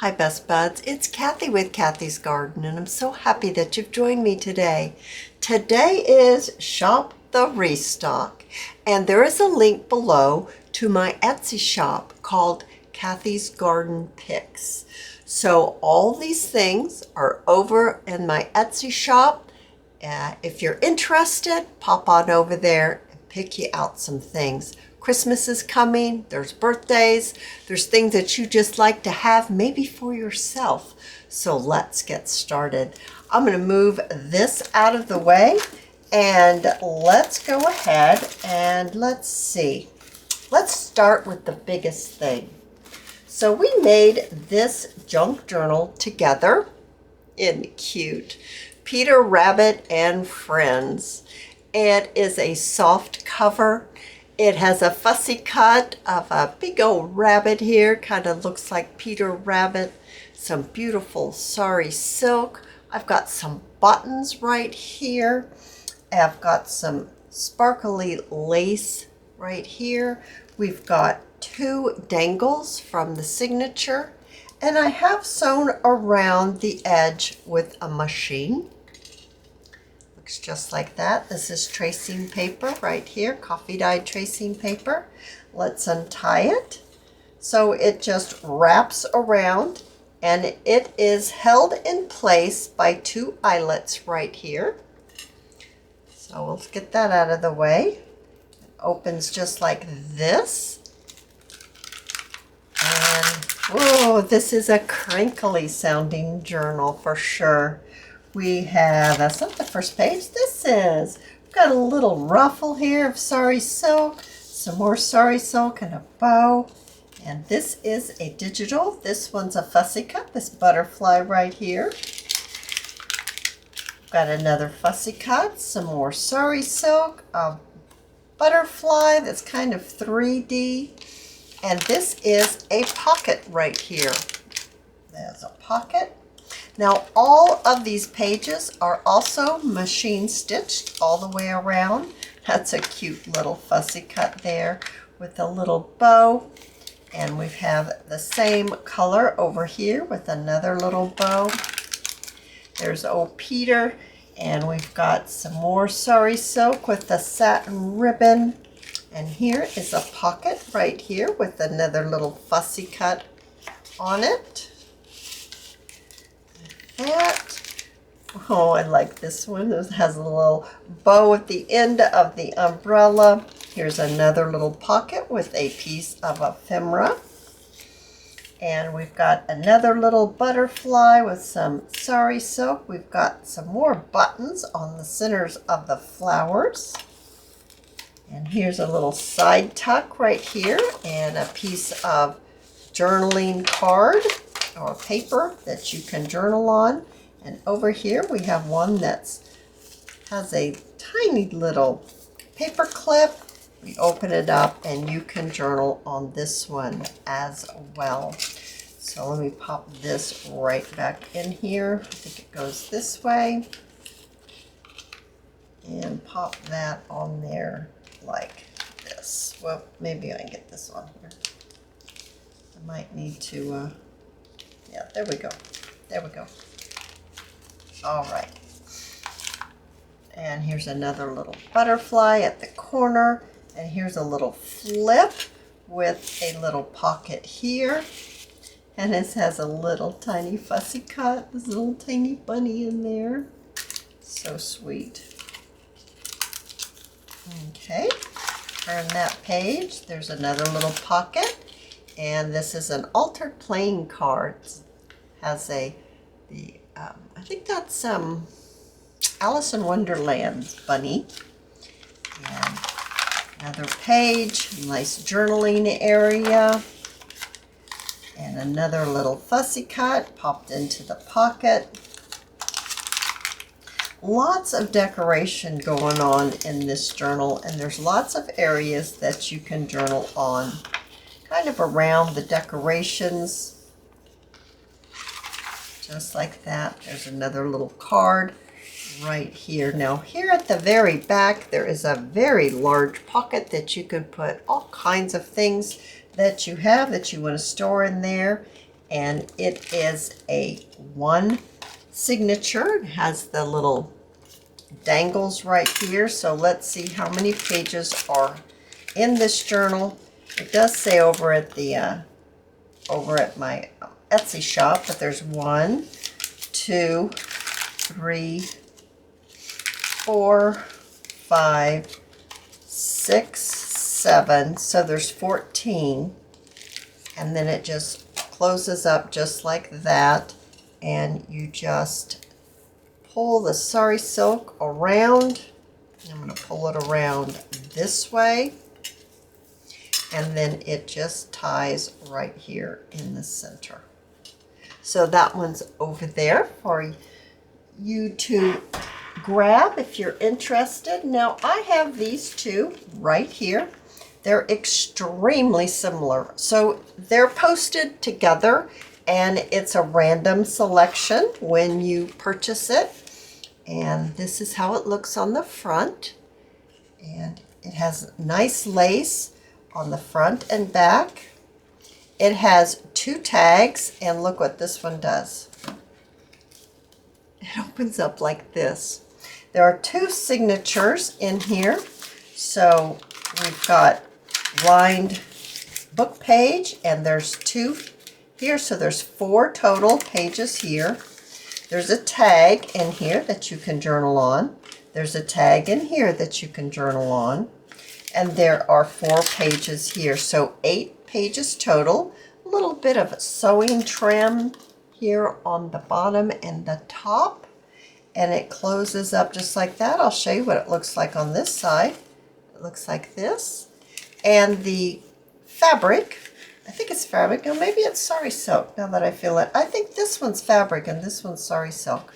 Hi Best Buds, it's Cathy with Cathy's Garden and I'm so happy that you've joined me today. Today is Shop The Restock and there is a link below to my Etsy shop called Cathy's Garden Picks. So all these things are over in my Etsy shop. If you're interested, pop on over there and pick you out some things. Christmas is coming, there's birthdays, there's things that you just like to have maybe for yourself. So let's get started. I'm going to move this out of the way and let's go ahead and let's see. Let's start with the biggest thing. So we made this junk journal together. Isn't it cute? Peter Rabbit and Friends. It is a soft cover. It has a fussy cut of a big old rabbit here, kind of looks like Peter Rabbit. Some beautiful sari silk. I've got some buttons right here. I've got some sparkly lace right here. We've got 2 dangles from the signature. And I have sewn around the edge with a machine. Looks just like that. This is tracing paper right here, coffee dyed tracing paper. Let's untie it. So it just wraps around and it is held in place by 2 eyelets right here. So we'll get that out of the way. It opens just like this. And whoa, this is a crinkly sounding journal for sure. We have, that's not the first page, this is. We've got a little ruffle here of sari silk, some more sari silk and a bow. And this is a digital. This one's a fussy cut, this butterfly right here. We've got another fussy cut, some more sari silk, a butterfly that's kind of 3D. And this is a pocket right here. There's a pocket. Now all of these pages are also machine stitched all the way around. That's a cute little fussy cut there with a little bow. And we have the same color over here with another little bow. There's old Peter, and we've got some more sari silk with the satin ribbon. And here is a pocket right here with another little fussy cut on it. That. Oh, I like this one. It has a little bow at the end of the umbrella. Here's another little pocket with a piece of ephemera. And we've got another little butterfly with some sari silk. We've got some more buttons on the centers of the flowers. And here's a little side tuck right here and a piece of journaling card or paper that you can journal on. And over here we have one that has a tiny little paper clip. We open it up and you can journal on this one as well. So let me pop this right back in here. I think it goes this way. And pop that on there like this. Well, maybe I can get this on here. I might need to, yeah, there we go. There we go. All right. And here's another little butterfly at the corner. And here's a little flip with a little pocket here. And this has a little tiny fussy cut. This little tiny bunny in there. So sweet. Okay. Turn that page. There's another little pocket. And this is an altered playing card. Has I think that's Alice in Wonderland's bunny. And another page, nice journaling area. And another little fussy cut popped into the pocket. Lots of decoration going on in this journal, and there's lots of areas that you can journal on. Kind of around the decorations. Just like that. There's another little card right here. Now here at the very back there is a very large pocket that you can put all kinds of things that you have that you want to store in there. and it is a one signature. It has the little dangles right here. So let's see how many pages are in this journal. It does say over at the over at my Etsy shop, but there's 1, 2, 3, 4, 5, 6, 7. So there's 14, and then it just closes up just like that, and you just pull the sari silk around. I'm going to pull it around this way, and then it just ties right here in the center. So that one's over there for you to grab if you're interested. Now I have these two right here. They're extremely similar. So they're posted together, and it's a random selection when you purchase it. And this is how it looks on the front. And it has nice lace on the front and back. It has 2 tags, and look what this one does. It opens up like this. There are 2 signatures in here. So we've got lined book page, and there's 2 here. So there's 4 total pages here. There's a tag in here that you can journal on. There's a tag in here that you can journal on. And there are 4 pages here. So 8 pages total. A little bit of sewing trim here on the bottom and the top. And it closes up just like that. I'll show you what it looks like on this side. It looks like this. And the fabric, I think it's fabric. Or maybe it's sari silk now that I feel it. I think this one's fabric and this one's sari silk.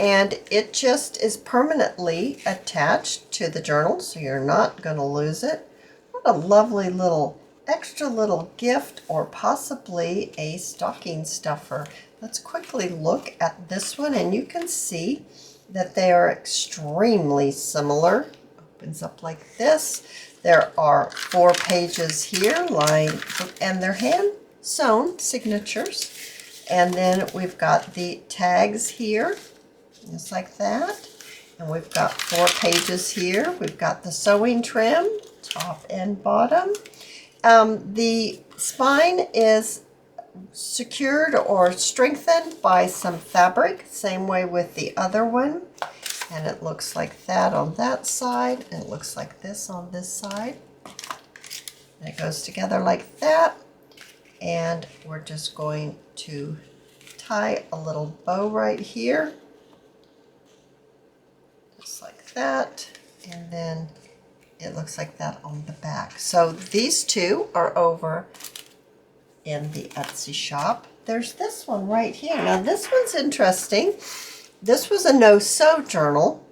And it just is permanently attached to the journal, so you're not going to lose it. What a lovely little, extra little gift, or possibly a stocking stuffer. Let's quickly look at this one, and you can see that they are extremely similar. Opens up like this. There are 4 pages here lined, and they're hand sewn signatures. And then we've got the tags here, just like that. And we've got 4 pages here. We've got the sewing trim, top and bottom. The spine is secured or strengthened by some fabric, same way with the other one. And it looks like that on that side, and it looks like this on this side. And it goes together like that. And we're just going to tie a little bow right here. Just like that, and then it looks like that on the back. So these 2 are over in the Etsy shop. There's this one right here. Now this one's interesting. This was a no-sew journal.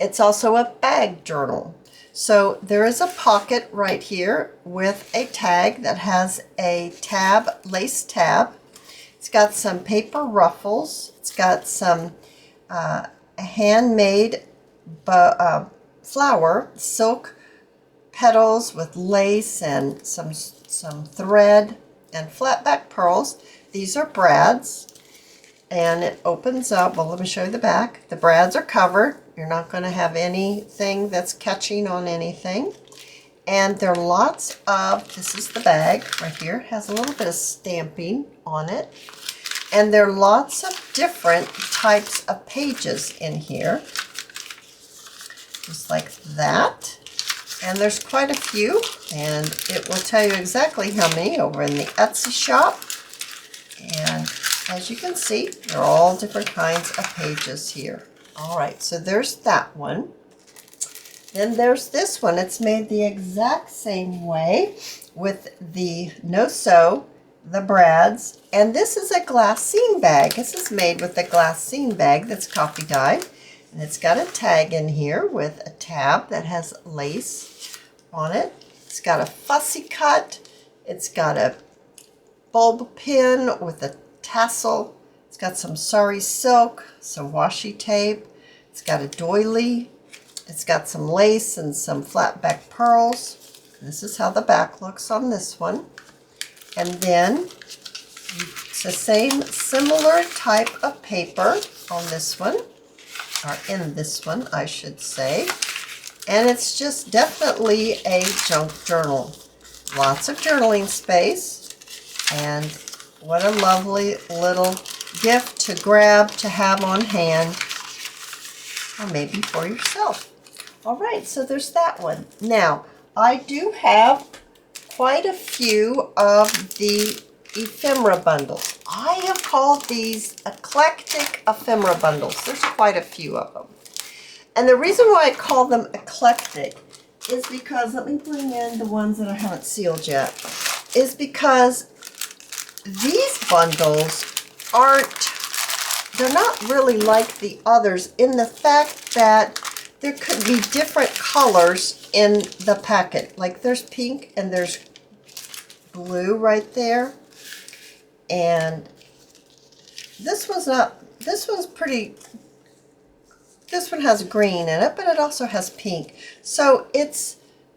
It's also a bag journal. So there is a pocket right here with a tag that has a tab, lace tab. It's got some paper ruffles. It's got some handmade flower, silk petals with lace and some thread and flat back pearls. These are brads, and it opens up. Well, let me show you the back. The brads are covered. You're not going to have anything that's catching on anything. And there are lots of, this is the bag right here, has a little bit of stamping on it. And there are lots of different types of pages in here. Just like that. And there's quite a few, and it will tell you exactly how many over in the Etsy shop. And as you can see, they're all different kinds of pages here. All right, so there's that one. Then there's this one. It's made the exact same way with the no-sew, the brads, and this is a glassine bag. This is made with a glassine bag that's coffee dyed. And it's got a tag in here with a tab that has lace on it. It's got a fussy cut. It's got a bulb pin with a tassel. It's got some sari silk, some washi tape. It's got a doily. It's got some lace and some flat back pearls. This is how the back looks on this one. And then you It's the same similar type of paper on this one, or in this one, I should say. And it's just definitely a junk journal. Lots of journaling space. And what a lovely little gift to grab, to have on hand, or maybe for yourself. All right, so there's that one. Now, I do have quite a few of the ephemera bundles. I have called these Eclectic ephemera bundles. There's quite a few of them. And the reason why I call them Eclectic is because, let me bring in the ones that I haven't sealed yet, is because these bundles they're not really like the others in the fact that there could be different colors in the packet. Like there's pink and there's blue right there. And this one has green in it, but it also has pink. So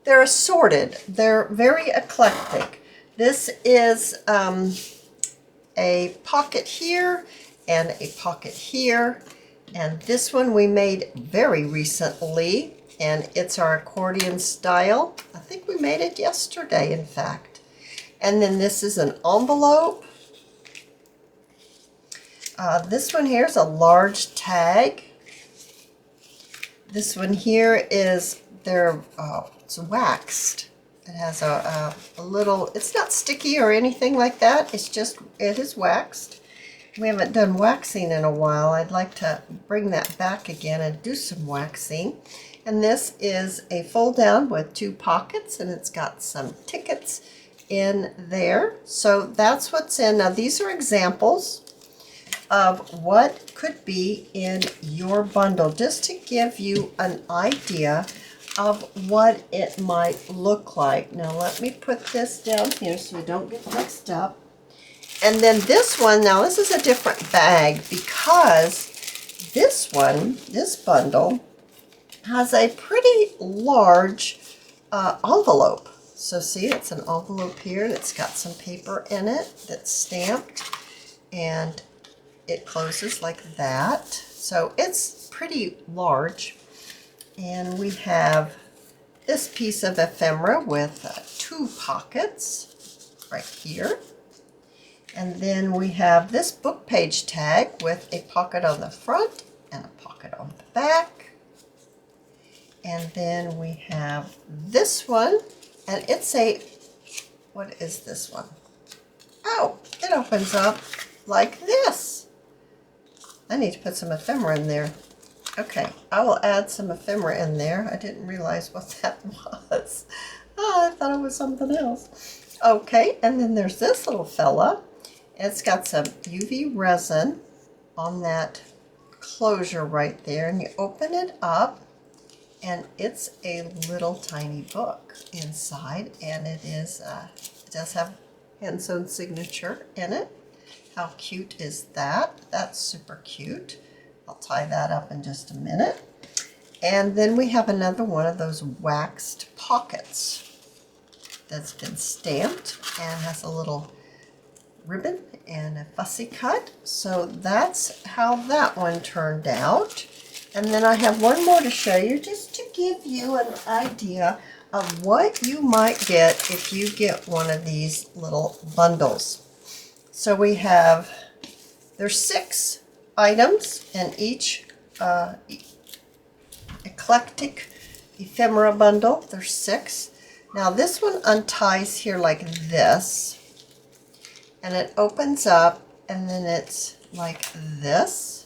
they're assorted. They're very eclectic. This is a pocket here and a pocket here. And this one we made very recently, and it's our accordion style. I think we made it yesterday, in fact. And then this is an envelope. This one here is a large tag. This one here is it's waxed. It has a little, it's not sticky or anything like that. It is waxed. We haven't done waxing in a while. I'd like to bring that back again and do some waxing. And this is a fold down with 2 pockets, and it's got some tickets in there. So that's what's in. Now these are examples of what could be in your bundle, just to give you an idea of what it might look like. Now let me put this down here so we don't get mixed up. And then this one, now this is a different bag because this bundle has a pretty large envelope. So see, it's an envelope here and it's got some paper in it that's stamped, and it closes like that. So it's pretty large. And we have this piece of ephemera with 2 pockets right here. And then we have this book page tag with a pocket on the front and a pocket on the back. And then we have this one, and it's what is this one? Oh, it opens up like this. I need to put some ephemera in there. Okay, I will add some ephemera in there. I didn't realize what that was. Oh, I thought it was something else. Okay, and then there's this little fella. It's got some UV resin on that closure right there, and you open it up, and it's a little tiny book inside, and it does have hand-sewn signature in it. How cute is that? That's super cute. I'll tie that up in just a minute. And then we have another one of those waxed pockets that's been stamped and has a little ribbon and a fussy cut. So that's how that one turned out. And then I have one more to show you, just to give you an idea of what you might get if you get one of these little bundles. So there's 6 items in each Eclectic ephemera bundle. There's 6. Now this one unties here like this, and it opens up, and then it's like this,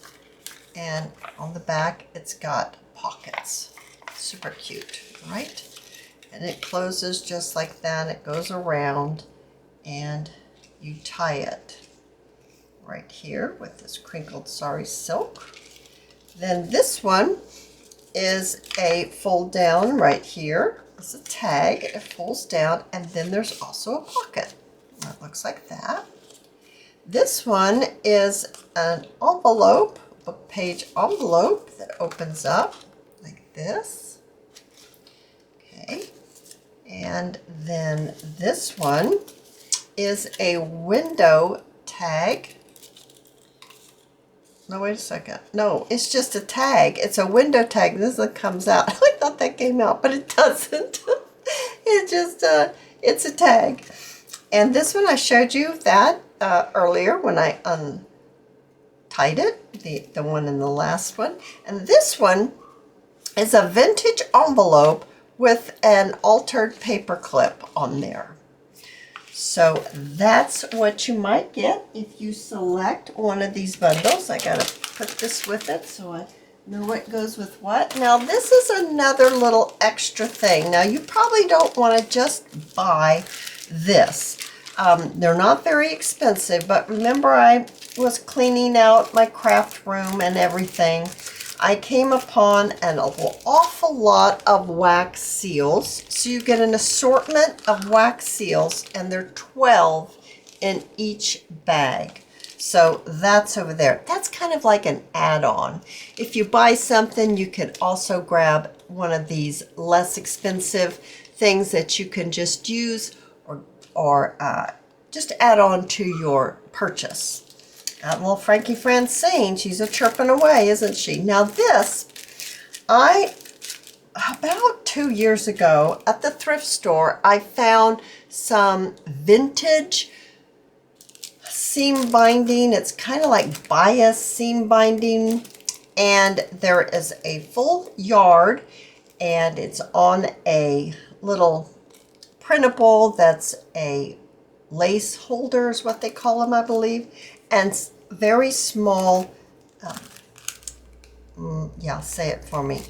and on the back it's got pockets. Super cute, right? And it closes just like that. It goes around, and you tie it right here with this crinkled sari silk. Then this one is a fold down right here. It's a tag. It folds down, and then there's also a pocket. That looks like that. This one is an envelope, book page envelope that opens up like this. Okay. And then this one is a window tag. No, wait a second. No, it's just a tag. It's a window tag. This one comes out. I thought that came out, but it doesn't. It just, it's a tag. And this one I showed you that earlier when I untied it, the one in the last one. And this one is a vintage envelope with an altered paper clip on there. So that's what you might get if you select one of these bundles. I gotta put this with it so I know what goes with what. Now this is another little extra thing. Now you probably don't want to just buy this. They're not very expensive, but remember I was cleaning out my craft room and everything. I came upon an awful lot of wax seals. So you get an assortment of wax seals, and there are 12 in each bag. So that's over there. That's kind of like an add-on. If you buy something, you could also grab one of these less expensive things that you can just use or just add on to your purchase. Little Frankie Francine, she's a chirping away, isn't she? Now this, about 2 years ago at the thrift store, I found some vintage seam binding. It's kind of like bias seam binding, and there is a full yard, and it's on a little printable that's a lace holder is what they call them, I believe, and very small, yeah, say it for me,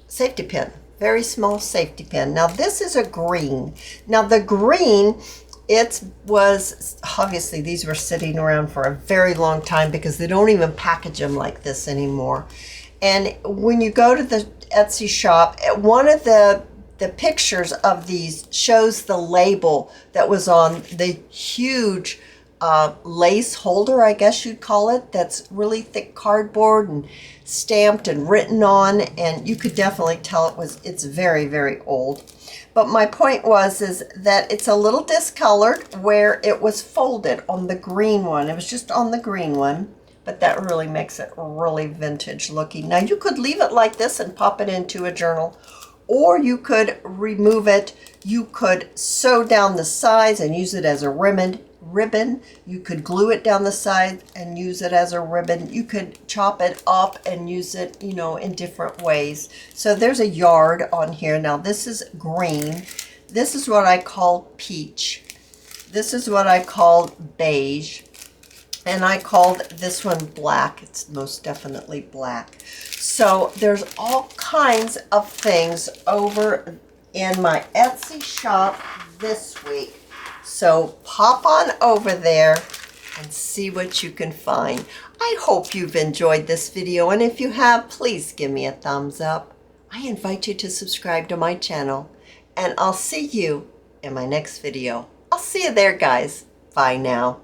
safety pin, very small safety pin. Now this is a green. Now the green, it was, obviously these were sitting around for a very long time because they don't even package them like this anymore. And when you go to the Etsy shop, one of the pictures of these shows the label that was on the huge lace holder, I guess you'd call it, that's really thick cardboard and stamped and written on, and you could definitely tell it's very, very old. But my point is that it's a little discolored where it was folded on the green one. It was just on the green one, but that really makes it really vintage looking. Now you could leave it like this and pop it into a journal, or you could remove it. You could sew down the sides and use it as a ribbon. You could glue it down the side and use it as a ribbon. You could chop it up and use it, you know, in different ways. So there's a yard on here. Now this is green. This is what I call peach. This is what I call beige. And I called this one black. It's most definitely black. So there's all kinds of things over in my Etsy shop this week. So pop on over there and see what you can find. I hope you've enjoyed this video, and if you have, please give me a thumbs up. I invite you to subscribe to my channel, and I'll see you in my next video. I'll see you there, guys. Bye now.